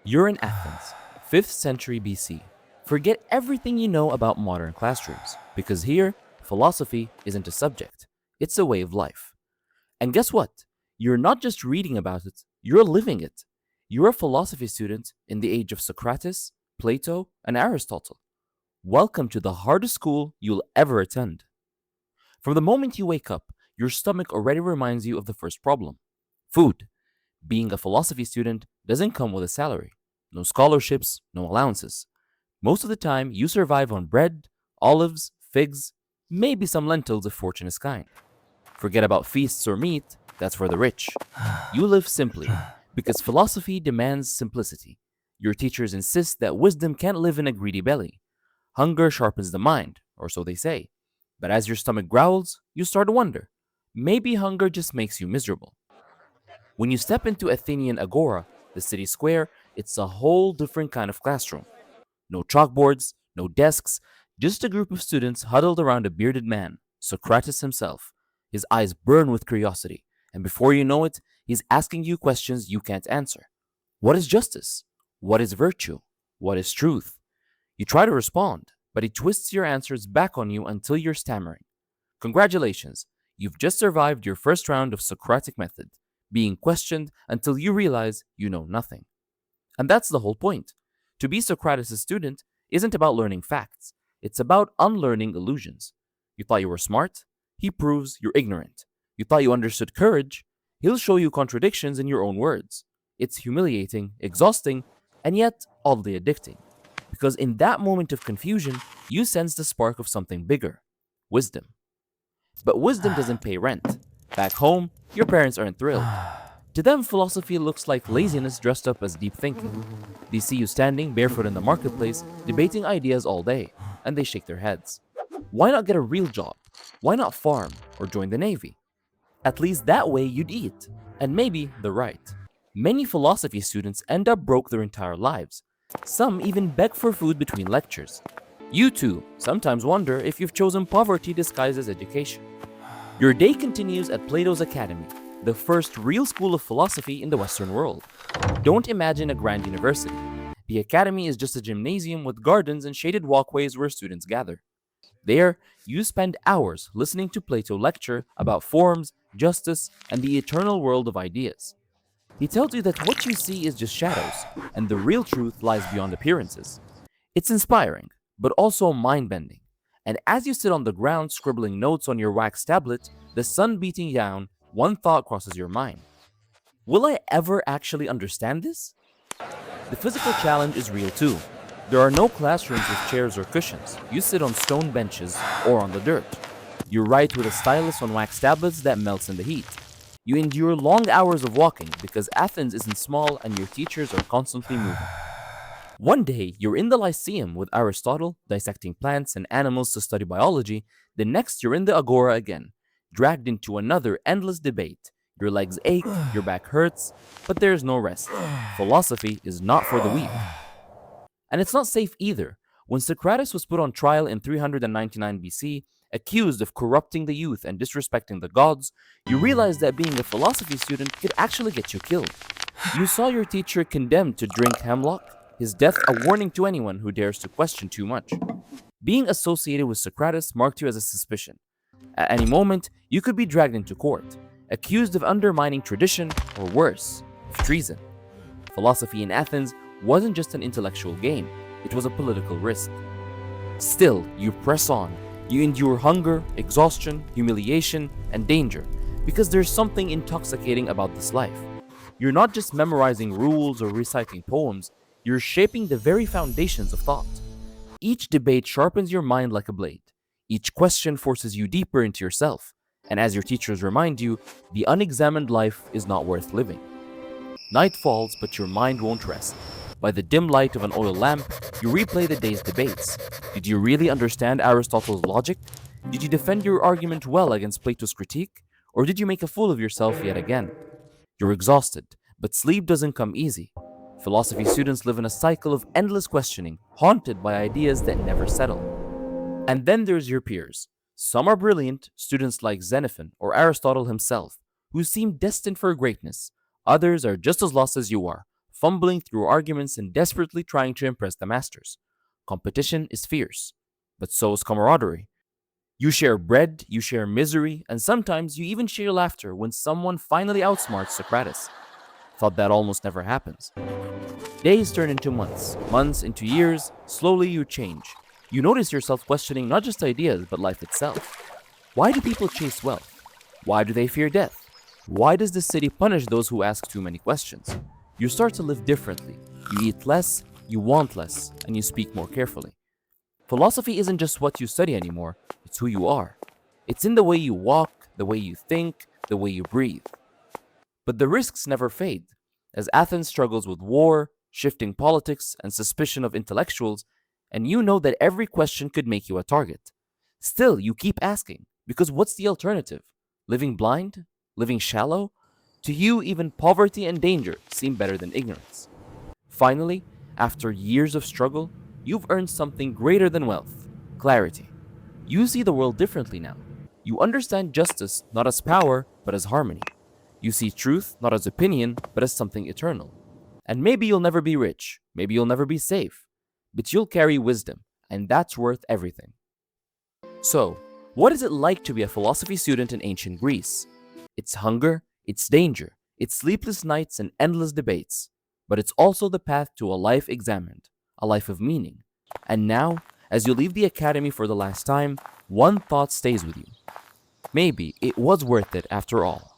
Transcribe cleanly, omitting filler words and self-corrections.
You're in Athens, 5th century BC. Forget everything you know about modern classrooms, because here, philosophy isn't a subject, it's a way of life. And guess what? You're not just reading about it, you're living it. You're a philosophy student in the age of Socrates, Plato, and Aristotle. Welcome to the hardest school you'll ever attend. From the moment you wake up, your stomach already reminds you of the first problem food. Being a philosophy student doesn't come with a salary. No scholarships, no allowances. Most of the time, you survive on bread, olives, figs, maybe some lentils if fortune is kind. Forget about feasts or meat, that's for the rich. You live simply, because philosophy demands simplicity. Your teachers insist that wisdom can't live in a greedy belly. Hunger sharpens the mind, or so they say. But as your stomach growls, you start to wonder. Maybe hunger just makes you miserable. When you step into Athenian Agora, the city square, it's a whole different kind of classroom. No chalkboards, no desks, just a group of students huddled around a bearded man, Socrates himself. His eyes burn with curiosity, and before you know it, he's asking you questions you can't answer. What is justice? What is virtue? What is truth? You try to respond, but he twists your answers back on you until you're stammering. Congratulations, you've just survived your first round of Socratic method, being questioned until you realize you know nothing. And that's the whole point. To be Socrates' student isn't about learning facts, it's about unlearning illusions. You thought you were smart? He proves you're ignorant. You thought you understood courage? He'll show you contradictions in your own words. It's humiliating, exhausting, and yet oddly addicting. Because in that moment of confusion, you sense the spark of something bigger wisdom. But wisdom doesn't pay rent. Back home, your parents aren't thrilled. To them, philosophy looks like laziness dressed up as deep thinking. They see you standing barefoot in the marketplace, debating ideas all day, and they shake their heads. Why not get a real job? Why not farm or join the Navy? At least that way you'd eat. And maybe they're right. Many philosophy students end up broke their entire lives. Some even beg for food between lectures. You too sometimes wonder if you've chosen poverty disguised as education. Your day continues at Plato's Academy, the first real school of philosophy in the Western world. Don't imagine a grand university. The academy is just a gymnasium with gardens and shaded walkways where students gather. There, you spend hours listening to Plato lecture about forms, justice, and the eternal world of ideas. He tells you that what you see is just shadows, and the real truth lies beyond appearances. It's inspiring, but also mind bending. And as you sit on the ground scribbling notes on your wax tablet, the sun beating down, one thought crosses your mind. Will I ever actually understand this? The physical challenge is real too. There are no classrooms with chairs or cushions. You sit on stone benches or on the dirt. You write with a stylus on wax tablets that melts in the heat. You endure long hours of walking because Athens isn't small and your teachers are constantly moving. One day, you're in the Lyceum with Aristotle, dissecting plants and animals to study biology. The next, you're in the Agora again, dragged into another endless debate. Your legs ache, your back hurts, but there's no rest. Philosophy is not for the weak. And it's not safe either. When Socrates was put on trial in 399 BC, accused of corrupting the youth and disrespecting the gods, you realized that being a philosophy student could actually get you killed. You saw your teacher condemned to drink hemlock, his death a warning to anyone who dares to question too much. Being associated with Socrates marked you as a suspicion. At any moment, you could be dragged into court, accused of undermining tradition, or worse, of treason. Philosophy in Athens wasn't just an intellectual game, it was a political risk. Still, you press on. You endure hunger, exhaustion, humiliation, and danger, because there's something intoxicating about this life. You're not just memorizing rules or reciting poems, you're shaping the very foundations of thought. Each debate sharpens your mind like a blade. Each question forces you deeper into yourself. And as your teachers remind you, the unexamined life is not worth living. Night falls, but your mind won't rest. By the dim light of an oil lamp, you replay the day's debates. Did you really understand Aristotle's logic? Did you defend your argument well against Plato's critique? Or did you make a fool of yourself yet again? You're exhausted, but sleep doesn't come easy. Philosophy students live in a cycle of endless questioning, haunted by ideas that never settle. And then there's your peers. Some are brilliant, students like Xenophon or Aristotle himself, who seem destined for greatness. Others are just as lost as you are, fumbling through arguments and desperately trying to impress the masters. Competition is fierce, but so is camaraderie. You share bread, you share misery, and sometimes you even share laughter when someone finally outsmarts Socrates. Thought that almost never happens. Days turn into months, months into years, slowly you change. You notice yourself questioning not just ideas, but life itself. Why do people chase wealth? Why do they fear death? Why does the city punish those who ask too many questions? You start to live differently. You eat less, you want less, and you speak more carefully. Philosophy isn't just what you study anymore, it's who you are. It's in the way you walk, the way you think, the way you breathe. But the risks never fade. As Athens struggles with war, shifting politics, and suspicion of intellectuals, and you know that every question could make you a target. Still, you keep asking, because what's the alternative? Living blind? Living shallow? To you, even poverty and danger seem better than ignorance. Finally, after years of struggle, you've earned something greater than wealth: clarity. You see the world differently now. You understand justice not as power, but as harmony. You see truth not as opinion, but as something eternal. And maybe you'll never be rich, maybe you'll never be safe, but you'll carry wisdom, and that's worth everything. So, what is it like to be a philosophy student in ancient Greece? It's hunger, it's danger, it's sleepless nights and endless debates, but it's also the path to a life examined, a life of meaning. And now, as you leave the academy for the last time, one thought stays with you. Maybe it was worth it after all.